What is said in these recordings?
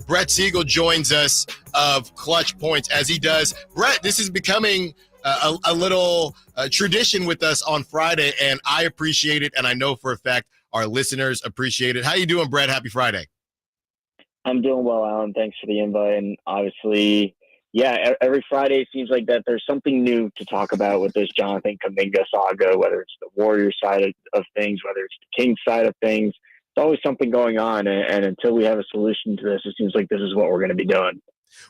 Brett Siegel joins us of Clutch Points as he does. Brett, this is becoming a little tradition with us on Friday, and I appreciate it, and I know for a fact our listeners appreciate it. How you doing, Brett? Happy Friday. I'm doing well, Alan. Thanks for the invite. And obviously, yeah, every Friday it seems like that there's something new to talk about with this Jonathan Kuminga saga, whether it's the Warriors side of things, whether it's the Kings side of things. It's always something going on, and until we have a solution to this, it seems like this is what we're going to be doing.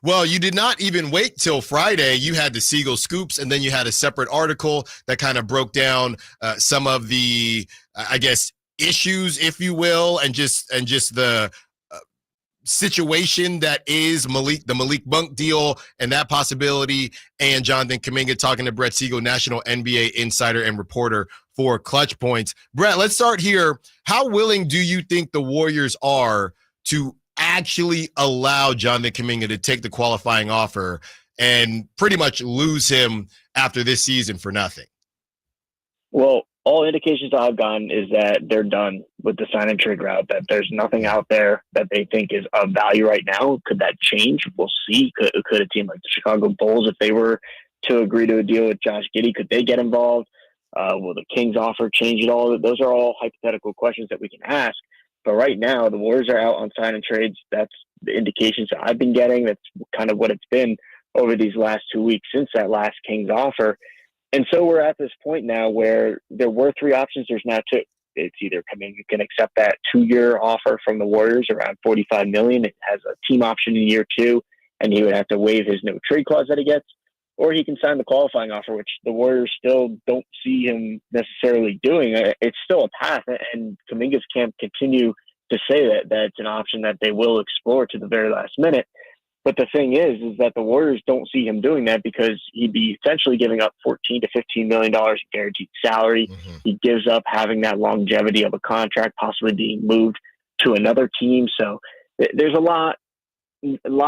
Well, you did not even wait till Friday. You had the Siegel scoops, and then you had a separate article that kind of broke down some of the, I guess, issues, if you will, and just the situation that is the Malik Monk deal and that possibility, and Jonathan Kuminga talking to Brett Siegel, national NBA insider and reporter for Clutch Points. Brett, let's start here. How willing do you think the Warriors are to actually allow Jonathan Kuminga to take the qualifying offer and pretty much lose him after this season for nothing? Well, all indications I've gotten is that they're done with the sign and trade route, that there's nothing out there that they think is of value right now. Could that change? We'll see. Could a team like the Chicago Bulls, if they were to agree to a deal with Josh Giddey, could they get involved? Will the Kings offer change at all? Those are all hypothetical questions that we can ask. But right now, the Warriors are out on sign and trades. That's the indications that I've been getting. That's kind of what it's been over these last 2 weeks since that last Kings offer. And so we're at this point now where there were three options. There's now two. It's either Kuminga can accept that 2-year offer from the Warriors around $45 million. It has a team option in year 2, and he would have to waive his no trade clause that he gets. Or he can sign the qualifying offer, which the Warriors still don't see him necessarily doing. It's still a path, and Kuminga's camp continue to say that it's an option that they will explore to the very last minute. But the thing is that the Warriors don't see him doing that because he'd be essentially giving up $14 to $15 million in guaranteed salary. Mm-hmm. He gives up having that longevity of a contract, possibly being moved to another team. So there's a lot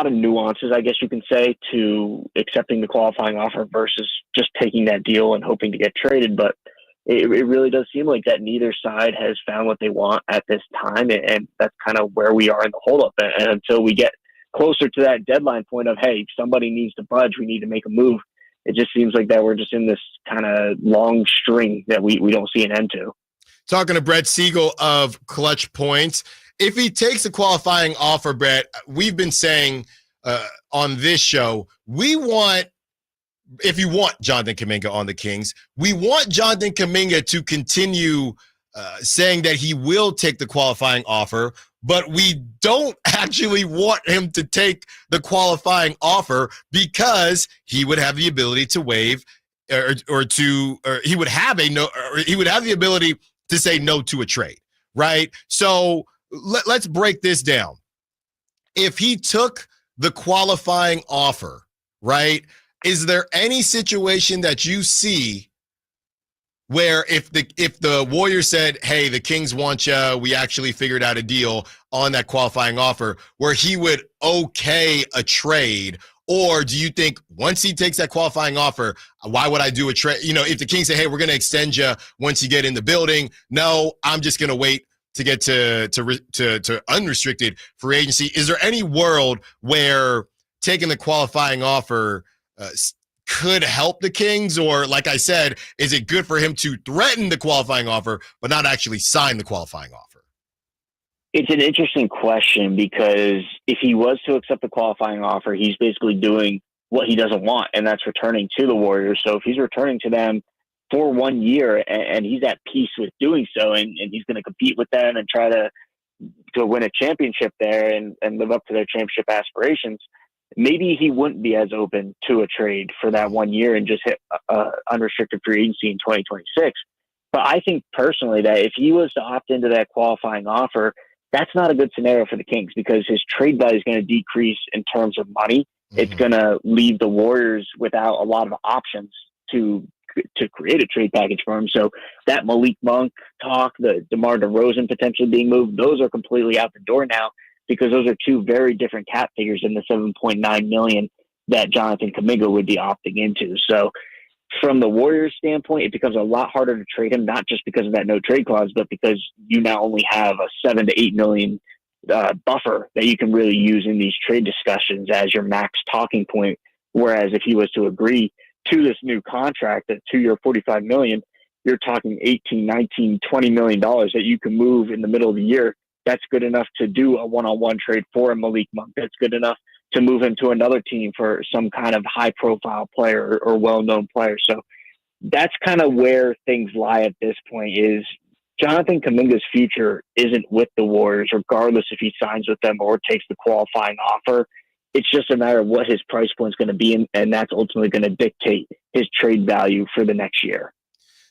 of nuances, I guess you can say, to accepting the qualifying offer versus just taking that deal and hoping to get traded. But it really does seem like that neither side has found what they want at this time. And that's kind of where we are in the holdup. And until we get closer to that deadline point of, hey, somebody needs to budge, we need to make a move, it just seems like that we're just in this kind of long string that we don't see an end to. Talking to Brett Siegel of Clutch Points. If he takes a qualifying offer, Brett, we've been saying on this show, if you want Jonathan Kuminga on the Kings, we want Jonathan Kuminga to continue saying that he will take the qualifying offer, but we don't actually want him to take the qualifying offer because he would have the ability to waive or he would have the ability to say no to a trade, right? So let's break this down. If he took the qualifying offer, right, is there any situation that you see where if the Warriors said, hey, the Kings want you, we actually figured out a deal on that qualifying offer, where he would okay a trade? Or do you think once he takes that qualifying offer, why would I do a trade? You know, if the Kings say, hey, we're going to extend you once you get in the building, no, I'm just going to wait to get to unrestricted free agency. Is there any world where taking the qualifying offer could help the Kings? Or, like I said, is it good for him to threaten the qualifying offer but not actually sign the qualifying offer? It's an interesting question because if he was to accept the qualifying offer, he's basically doing what he doesn't want, and that's returning to the Warriors. So if he's returning to them for 1 year and he's at peace with doing so, and he's going to compete with them and try to win a championship there and live up to their championship aspirations, maybe he wouldn't be as open to a trade for that 1 year and just hit unrestricted free agency in 2026. But I think personally that if he was to opt into that qualifying offer, that's not a good scenario for the Kings because his trade value is going to decrease in terms of money. Mm-hmm. It's going to leave the Warriors without a lot of options to create a trade package for him. So that Malik Monk talk, the DeMar DeRozan potentially being moved, those are completely out the door now, because those are two very different cap figures in the $7.9 million that Jonathan Kuminga would be opting into. So from the Warriors standpoint, it becomes a lot harder to trade him, not just because of that no trade clause, but because you now only have a $7 to $8 million buffer that you can really use in these trade discussions as your max talking point. Whereas if he was to agree to this new contract, a 2-year, $45 million, you're talking 18, 19, $20 million that you can move in the middle of the year. That's good enough to do a one-on-one trade for a Malik Monk. That's good enough to move him to another team for some kind of high-profile player or well-known player. So that's kind of where things lie at this point. Is Jonathan Kuminga's future isn't with the Warriors, regardless if he signs with them or takes the qualifying offer. It's just a matter of what his price point is going to be, and that's ultimately going to dictate his trade value for the next year.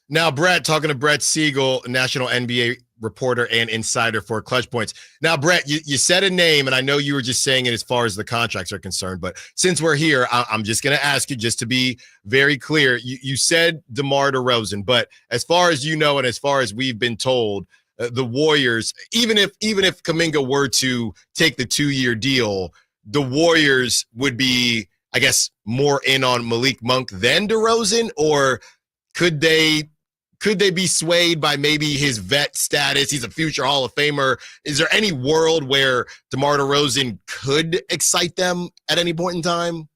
Now, Brett, talking to Brett Siegel, national NBA reporter and insider for Clutch Points. Now, Brett, you said a name, and I know you were just saying it as far as the contracts are concerned, but since we're here, I'm just going to ask you, just to be very clear. You said DeMar DeRozan, but as far as you know and as far as we've been told, the Warriors, even if Kuminga were to take the 2-year deal, the Warriors would be, I guess, more in on Malik Monk than DeRozan, or could they be swayed by maybe his vet status? He's a future Hall of Famer. Is there any world where DeMar DeRozan could excite them at any point in time?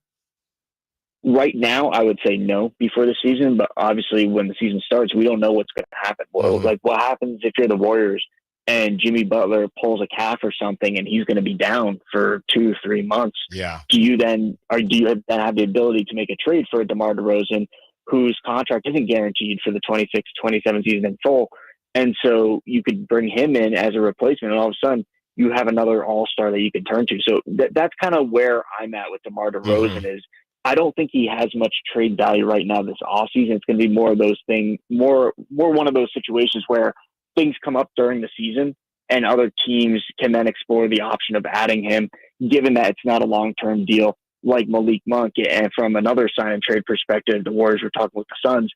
Right now, I would say no before the season, but obviously when the season starts, we don't know what's going to happen. Like, what happens if you're the Warriors and Jimmy Butler pulls a calf or something and he's going to be down for 2-3 months? Yeah. Do you then have the ability to make a trade for DeMar DeRozan, whose contract isn't guaranteed for the 26-27 season in full? And so you could bring him in as a replacement, and all of a sudden you have another all-star that you can turn to. So that's kind of where I'm at with DeMar DeRozan. Is I don't think he has much trade value right now this offseason. It's going to be more of those things, more one of those situations where things come up during the season and other teams can then explore the option of adding him, given that it's not a long-term deal like Malik Monk. And from another sign and trade perspective, the Warriors were talking with the Suns.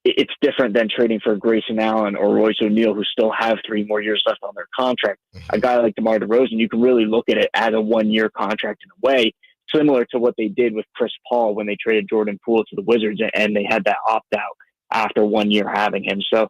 It's different than trading for Grayson Allen or Royce O'Neal, who still have 3 more years left on their contract. A guy like DeMar DeRozan, you can really look at it as a 1-year contract in a way, similar to what they did with Chris Paul when they traded Jordan Poole to the Wizards, and they had that opt-out after 1 year having him. So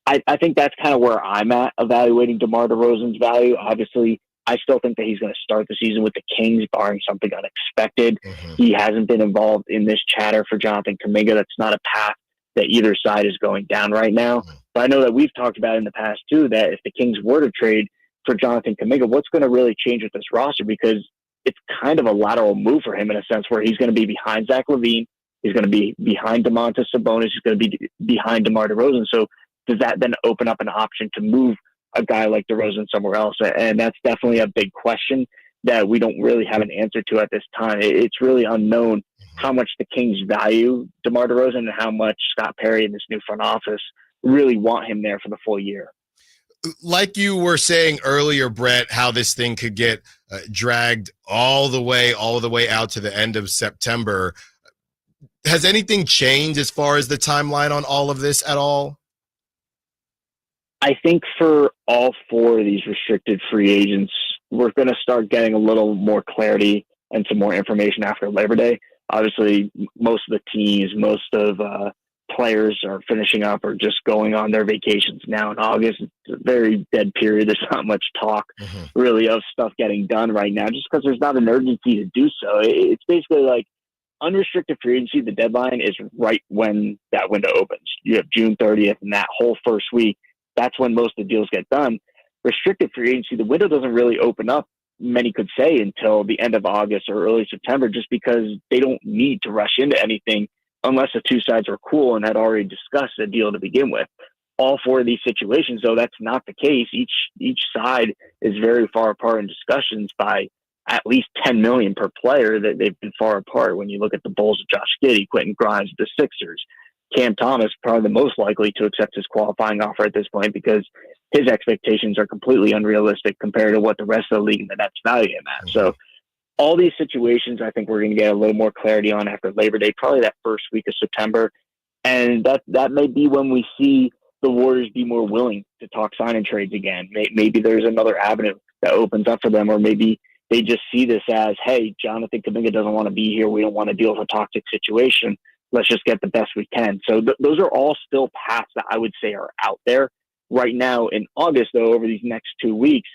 I think that's kind of where I'm at evaluating DeMar DeRozan's value. Obviously, I still think that he's going to start the season with the Kings, barring something unexpected. He hasn't been involved in this chatter for Jonathan Kuminga. That's not a path that either side is going down right now. But I know that we've talked about in the past, too, that if the Kings were to trade for Jonathan Kuminga, what's going to really change with this roster? Because it's kind of a lateral move for him in a sense where he's going to be behind Zach LaVine. He's going to be behind Domantas Sabonis. He's going to be behind DeMar DeRozan. So does that then open up an option to move a guy like DeRozan somewhere else? And that's definitely a big question that we don't really have an answer to at this time. It's really unknown how much the Kings value DeMar DeRozan and how much Scott Perry and this new front office really want him there for the full year. Like you were saying earlier, Brett, how this thing could get dragged all the way out to the end of September. Has anything changed as far as the timeline on all of this at all? I think for all 4 of these restricted free agents, we're going to start getting a little more clarity and some more information after Labor Day. Obviously, most of the teams, most of players are finishing up or just going on their vacations now in August. It's a very dead period. There's not much talk really of stuff getting done right now, just because there's not an urgency to do so. It's basically like unrestricted free agency. The deadline is right when that window opens. You have June 30th, and that whole first week, that's when most of the deals get done. Restricted free agency, the window doesn't really open up, many could say, until the end of August or early September, just because they don't need to rush into anything unless the 2 sides are cool and had already discussed a deal to begin with. All 4 of these situations, though, that's not the case. Each side is very far apart in discussions by at least $10 million per player. That they've been far apart when you look at the Bulls of Josh Giddey, Quentin Grimes, the Sixers. Cam Thomas, probably the most likely to accept his qualifying offer at this point because his expectations are completely unrealistic compared to what the rest of the league and the Nets value him at. So all these situations, I think we're going to get a little more clarity on after Labor Day, probably that first week of September. And that may be when we see the Warriors be more willing to talk sign and trades again. Maybe there's another avenue that opens up for them, or maybe they just see this as, hey, Jonathan Kuminga doesn't want to be here. We don't want to deal with a toxic situation. Let's just get the best we can. So those are all still paths that I would say are out there right now. In August, though, over these next 2 weeks,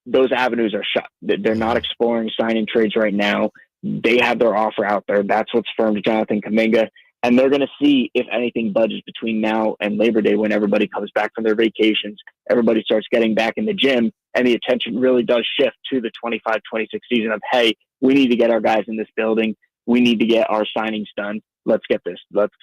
those avenues are shut. They're not exploring sign-in trades right now. They have their offer out there. That's what's firm to Jonathan Kuminga. And they're going to see if anything budges between now and Labor Day when everybody comes back from their vacations, everybody starts getting back in the gym, and the attention really does shift to the 25-26 season of, hey, we need to get our guys in this building. We need to get our signings done. Let's get this. Let's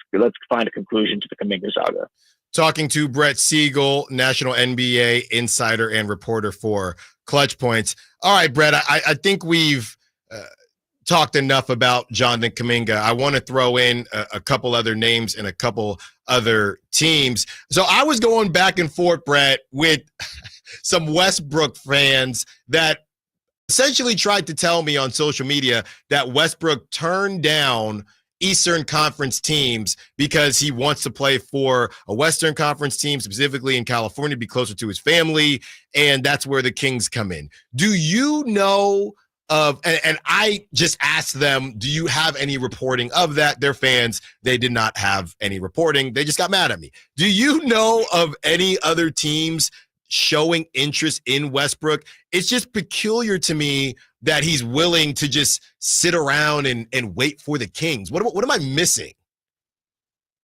find a conclusion to the Kuminga saga. Talking to Brett Siegel, national NBA insider and reporter for Clutch Points. All right, Brett, I think we've talked enough about Jonathan Kuminga. I want to throw in a couple other names and a couple other teams. So I was going back and forth, Brett, with some Westbrook fans that essentially tried to tell me on social media that Westbrook turned down Eastern Conference teams because he wants to play for a Western Conference team, specifically in California, be closer to his family, and that's where the Kings come in. Do you know of, and I just asked them, do you have any reporting of that? They're fans. They did not have any reporting. They just got mad at me. Do you know of any other teams showing interest in Westbrook? It's just peculiar to me that he's willing to just sit around and wait for the Kings. What am I missing?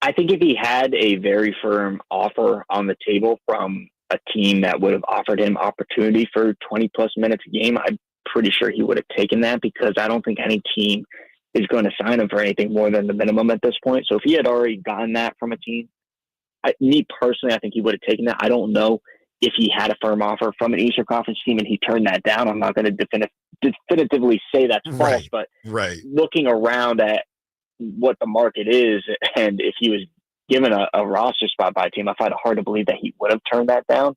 I think if he had a very firm offer on the table from a team that would have offered him opportunity for 20 plus minutes a game, I'm pretty sure he would have taken that, because I don't think any team is going to sign him for anything more than the minimum at this point. So if he had already gotten that from a team, me personally, I think he would have taken that. I don't know if he had a firm offer from an Eastern Conference team and he turned that down. I'm not going to definitively say that's false, but looking around at what the market is, and if he was given a roster spot by a team, I find it hard to believe that he would have turned that down.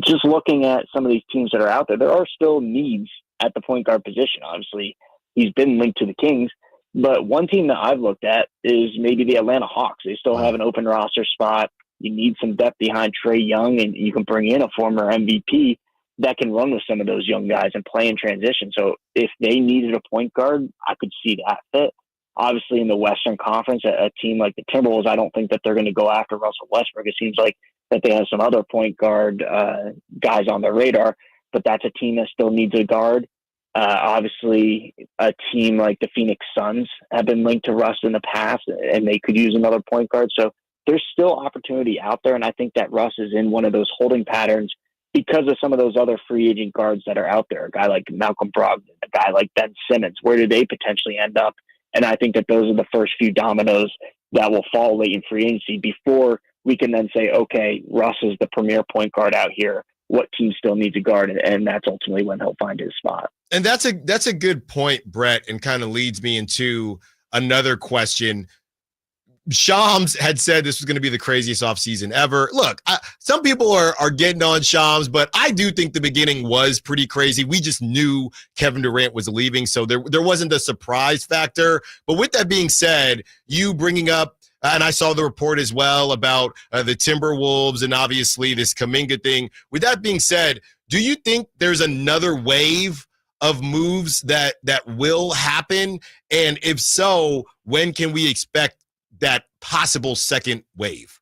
Just looking at some of these teams that are out there, there are still needs at the point guard position. Obviously, he's been linked to the Kings, but one team that I've looked at is maybe the Atlanta Hawks. They still have an open roster spot. You need some depth behind Trae Young, and you can bring in a former MVP that can run with some of those young guys and play in transition. So if they needed a point guard, I could see that fit. Obviously, in the Western Conference, a team like the Timberwolves, I don't think that they're going to go after Russell Westbrook. It seems like that they have some other point guard guys on their radar, but that's a team that still needs a guard. Obviously, a team like the Phoenix Suns have been linked to Russ in the past, and they could use another point guard. So there's still opportunity out there, and I think that Russ is in one of those holding patterns because of some of those other free agent guards that are out there. A guy like Malcolm Brogdon, a guy like Ben Simmons. Where do they potentially end up? And I think that those are the first few dominoes that will fall late in free agency before we can then say, okay, Russ is the premier point guard out here. What team still needs a guard? And that's ultimately when he'll find his spot. And that's a good point, Brett, and kind of leads me into another question. Shams had said this was going to be the craziest offseason ever. Look, some people are getting on Shams, but I do think the beginning was pretty crazy. We just knew Kevin Durant was leaving, so there wasn't a surprise factor. But with that being said, you bringing up, and I saw the report as well about the Timberwolves and obviously this Kuminga thing. With that being said, do you think there's another wave of moves that will happen? And if so, when can we expect that possible second wave?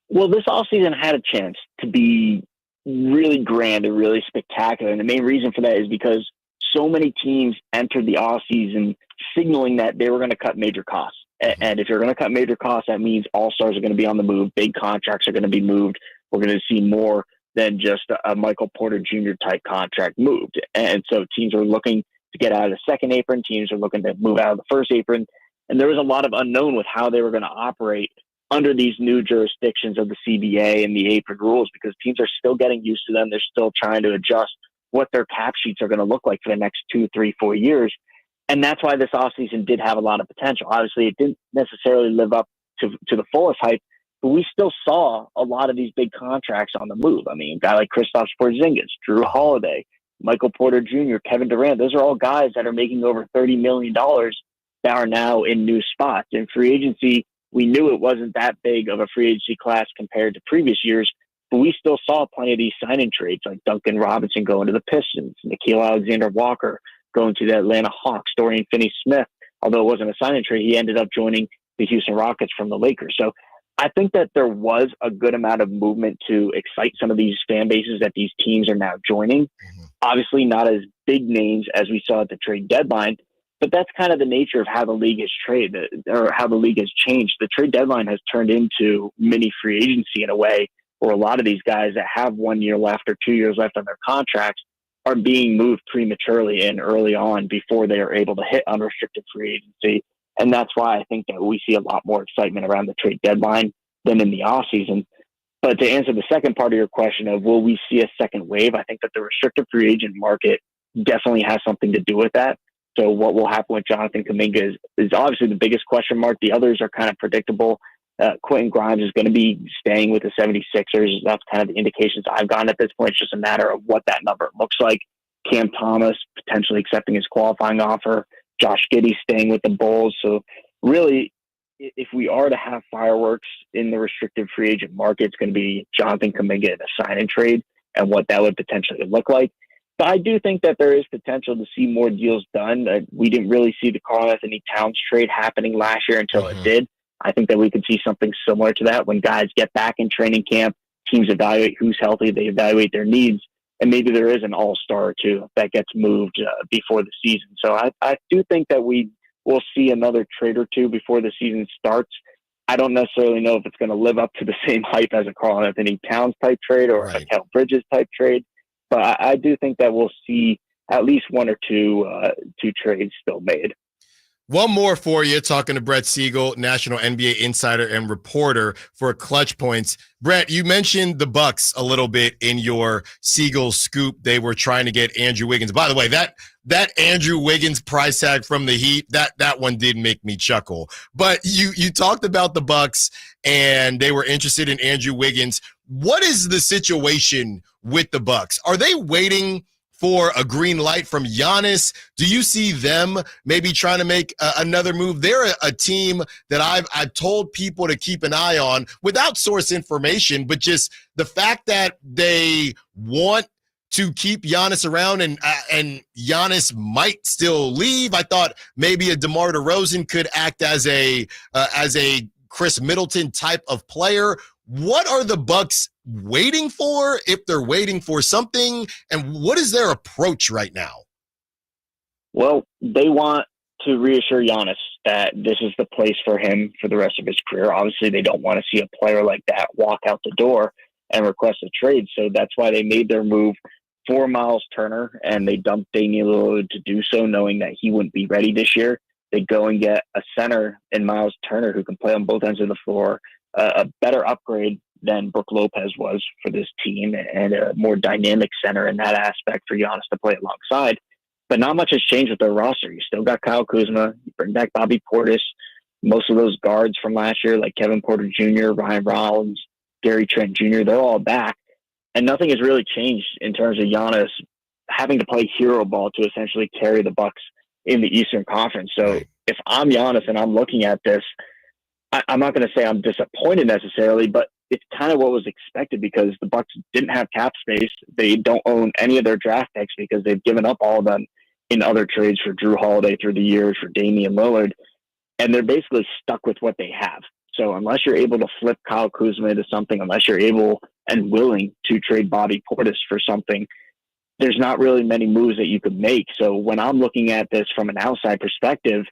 Well, this offseason had a chance to be really grand and really spectacular. And the main reason for that is because so many teams entered the offseason signaling that they were going to cut major costs. And if you're going to cut major costs, that means all-stars are going to be on the move. Big contracts are going to be moved. We're going to see more than just a Michael Porter Jr. type contract moved. And so teams are looking to get out of the second apron. Teams are looking to move out of the first apron. And there was a lot of unknown with how they were going to operate under these new jurisdictions of the CBA and the apron rules, because teams are still getting used to them. They're still trying to adjust what their cap sheets are going to look like for the next 2, 3, 4 years. And that's why this offseason did have a lot of potential. Obviously, it didn't necessarily live up to the fullest hype, but we still saw a lot of these big contracts on the move. I mean, a guy like Kristaps Porzingis, Drew Holiday, Michael Porter Jr., Kevin Durant, those are all guys that are making over $30 million that are now in new spots. In free agency, we knew it wasn't that big of a free agency class compared to previous years, but we still saw plenty of these sign-in trades, like Duncan Robinson going to the Pistons, Nickeil Alexander-Walker going to the Atlanta Hawks, Dorian Finney-Smith, although it wasn't a sign-in trade, he ended up joining the Houston Rockets from the Lakers. So I think that there was a good amount of movement to excite some of these fan bases that these teams are now joining. Mhm. Obviously, not as big names as we saw at the trade deadline, but that's kind of the nature of how the league has traded or how the league has changed. The trade deadline has turned into mini free agency in a way where a lot of these guys that have 1 year left or 2 years left on their contracts are being moved prematurely and early on before they are able to hit unrestricted free agency. And that's why I think that we see a lot more excitement around the trade deadline than in the offseason. But to answer the second part of your question of will we see a second wave, I think that the restricted free agent market definitely has something to do with that. So what will happen with Jonathan Kuminga is obviously the biggest question mark. The others are kind of predictable. Quentin Grimes is going to be staying with the 76ers. That's kind of the indications I've gotten at this point. It's just a matter of what that number looks like. Cam Thomas potentially accepting his qualifying offer. Josh Giddey staying with the Bulls. So really, if we are to have fireworks in the restricted free agent market, it's going to be Jonathan Kuminga in a sign and trade and what that would potentially look like. But I do think that there is potential to see more deals done. We didn't really see the Karl-Anthony Towns trade happening last year until it did. I think that we could see something similar to that when guys get back in training camp, teams evaluate who's healthy, they evaluate their needs, and maybe there is an all-star or two that gets moved before the season. So I do think that we will see another trade or two before the season starts. I don't necessarily know if it's going to live up to the same hype as a Karl-Anthony Towns type trade or a Mikal Bridges type trade. But I do think that we'll see at least one or two trades still made. One more for you, talking to Brett Siegel, national NBA insider and reporter for Clutch Points. Brett, you mentioned the Bucks a little bit in your Siegel scoop. They were trying to get Andrew Wiggins. By the way, that Andrew Wiggins price tag from the Heat, that one did make me chuckle. But you talked about the Bucks and they were interested in Andrew Wiggins. What is the situation with the Bucks? Are they waiting for a green light from Giannis? Do you see them maybe trying to make another move? They're a team that I've told people to keep an eye on without source information, but just the fact that they want to keep Giannis around and Giannis might still leave. I thought maybe a DeMar DeRozan could act as a Chris Middleton type of player. What are the Bucks waiting for, if they're waiting for something, and what is their approach right now? Well, they want to reassure Giannis that this is the place for him for the rest of his career. Obviously, they don't want to see a player like that walk out the door and request a trade, so that's why they made their move for Miles Turner, and they dumped Damian Lillard to do so, knowing that he wouldn't be ready this year. They go and get a center in Miles Turner who can play on both ends of the floor, a better upgrade than Brook Lopez was for this team, and a more dynamic center in that aspect for Giannis to play alongside. But not much has changed with their roster. You still got Kyle Kuzma, you bring back Bobby Portis, most of those guards from last year, like Kevin Porter Jr., Ryan Rollins, Gary Trent Jr., they're all back. And nothing has really changed in terms of Giannis having to play hero ball to essentially carry the Bucks in the Eastern Conference. So if I'm Giannis and I'm looking at this, I'm not going to say I'm disappointed necessarily, but it's kind of what was expected because the Bucks didn't have cap space. They don't own any of their draft picks because they've given up all of them in other trades for Drew Holiday through the years, for Damian Lillard, and they're basically stuck with what they have. So unless you're able to flip Kyle Kuzma into something, unless you're able and willing to trade Bobby Portis for something, there's not really many moves that you could make. So when I'm looking at this from an outside perspective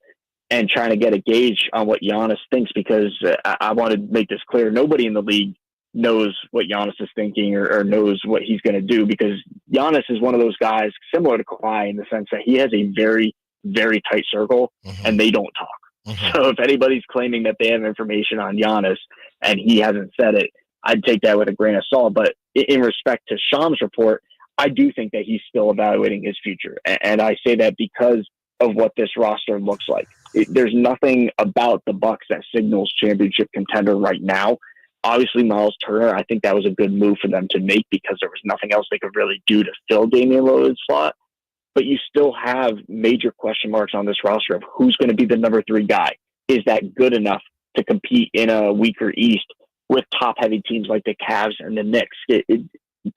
and trying to get a gauge on what Giannis thinks, because I want to make this clear, nobody in the league knows what Giannis is thinking or knows what he's going to do, because Giannis is one of those guys similar to Kawhi in the sense that he has a very, very tight circle and they don't talk. So if anybody's claiming that they have information on Giannis and he hasn't said it, I'd take that with a grain of salt. But in respect to Sham's report, I do think that he's still evaluating his future. And I say that because of what this roster looks like. There's nothing about the Bucks that signals championship contender right now. Obviously, Miles Turner, I think that was a good move for them to make because there was nothing else they could really do to fill Damian Lillard's slot. But you still have major question marks on this roster of who's going to be the number 3 guy. Is that good enough to compete in a weaker East with top-heavy teams like the Cavs and the Knicks?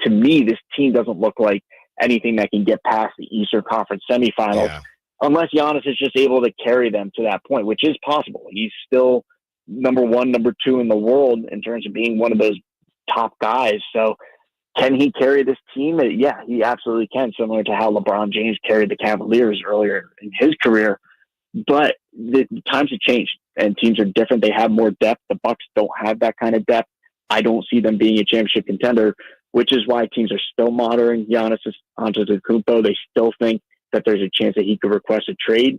To me, this team doesn't look like anything that can get past the Eastern Conference semifinals unless Giannis is just able to carry them to that point, which is possible. He's still number one, number two in the world in terms of being one of those top guys. So can he carry this team? Yeah, he absolutely can, similar to how LeBron James carried the Cavaliers earlier in his career. But the times have changed and teams are different. They have more depth. The Bucks don't have that kind of depth. I don't see them being a championship contender, which is why teams are still monitoring Giannis Antetokounmpo. They still think that there's a chance that he could request a trade.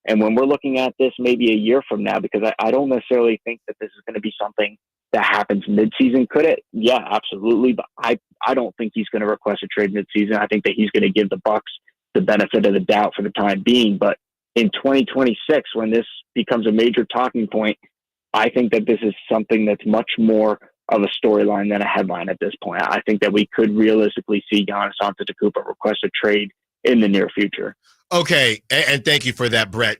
And when we're looking at this maybe a year from now, because I don't necessarily think that this is going to be something that happens midseason. Could it? Yeah, absolutely. But I don't think he's going to request a trade midseason. I think that he's going to give the Bucks the benefit of the doubt for the time being. But in 2026, when this becomes a major talking point, I think that this is something that's much more of a storyline than a headline at this point. I think that we could realistically see Giannis Antetokounmpo request a trade in the near future. Okay, and thank you for that, Brett.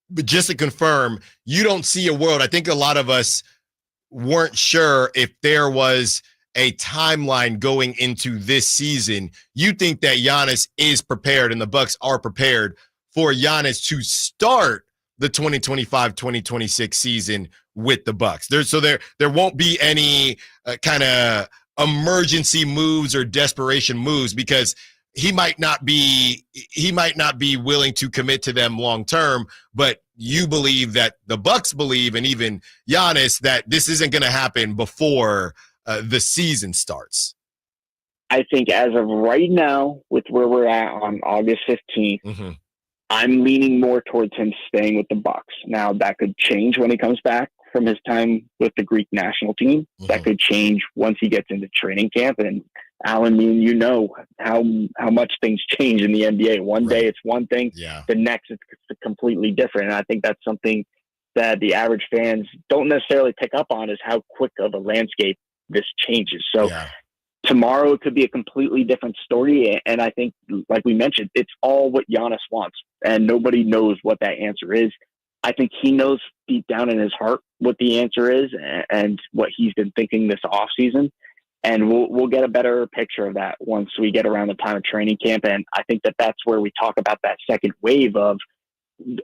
But just to confirm, you don't see a world, I think a lot of us weren't sure if there was a timeline going into this season. You think that Giannis is prepared and the Bucks are prepared for Giannis to start the 2025-2026 season with the Bucks. There won't be any kind of emergency moves or desperation moves, because he might not be willing to commit to them long term, but you believe that the Bucks believe, and even Giannis, that this isn't going to happen before the season starts. I think as of right now, with where we're at on August 15th, I'm leaning more towards him staying with the Bucks. Now, that could change when he comes back from his time with the Greek national team. That could change once he gets into training camp. And Allen, you know how much things change in the NBA. One day it's one thing, the next it's completely different. And I think that's something that the average fans don't necessarily pick up on, is how quick of a landscape this changes. So tomorrow it could be a completely different story. And I think, like we mentioned, it's all what Giannis wants, and nobody knows what that answer is. I think he knows deep down in his heart what the answer is and what he's been thinking this offseason. And we'll get a better picture of that once we get around the time of training camp. And I think that that's where we talk about that second wave of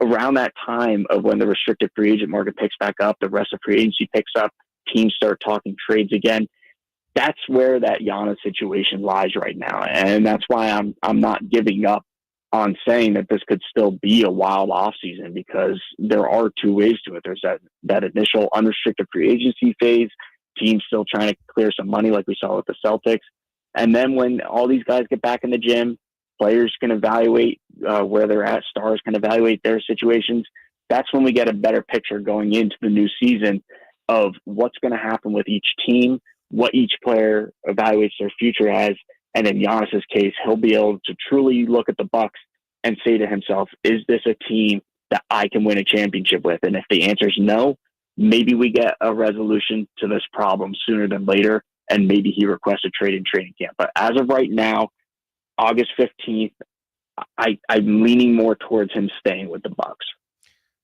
around that time of when the restricted free agent market picks back up, the rest of free agency picks up, teams start talking trades again. That's where that Giannis situation lies right now. And that's why I'm not giving up on saying that this could still be a wild offseason, because there are two ways to it. There's that initial unrestricted free agency phase, teams still trying to clear some money like we saw with the Celtics. And then when all these guys get back in the gym, players can evaluate where they're at, stars can evaluate their situations. That's when we get a better picture going into the new season of what's going to happen with each team, what each player evaluates their future as. And in Giannis's case, he'll be able to truly look at the Bucks and say to himself, is this a team that I can win a championship with? And if the answer is no, maybe we get a resolution to this problem sooner than later, and maybe he requests a trade in training camp. But as of right now, August 15th, I'm leaning more towards him staying with the Bucks.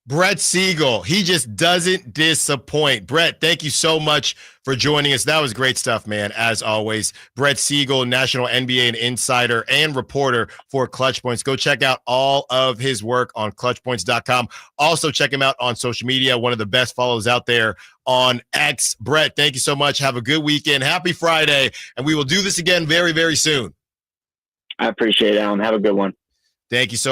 Brett Siegel, he just doesn't disappoint. Brett, thank you so much for joining us. That was great stuff, man, as always. Brett Siegel, national NBA and insider and reporter for Clutch Points. Go check out all of his work on clutchpoints.com. Also, check him out on social media, one of the best follows out there on X. Brett, thank you so much. Have a good weekend. Happy Friday, and we will do this again very, very soon. I appreciate it, Alan. Have a good one. Thank you so much.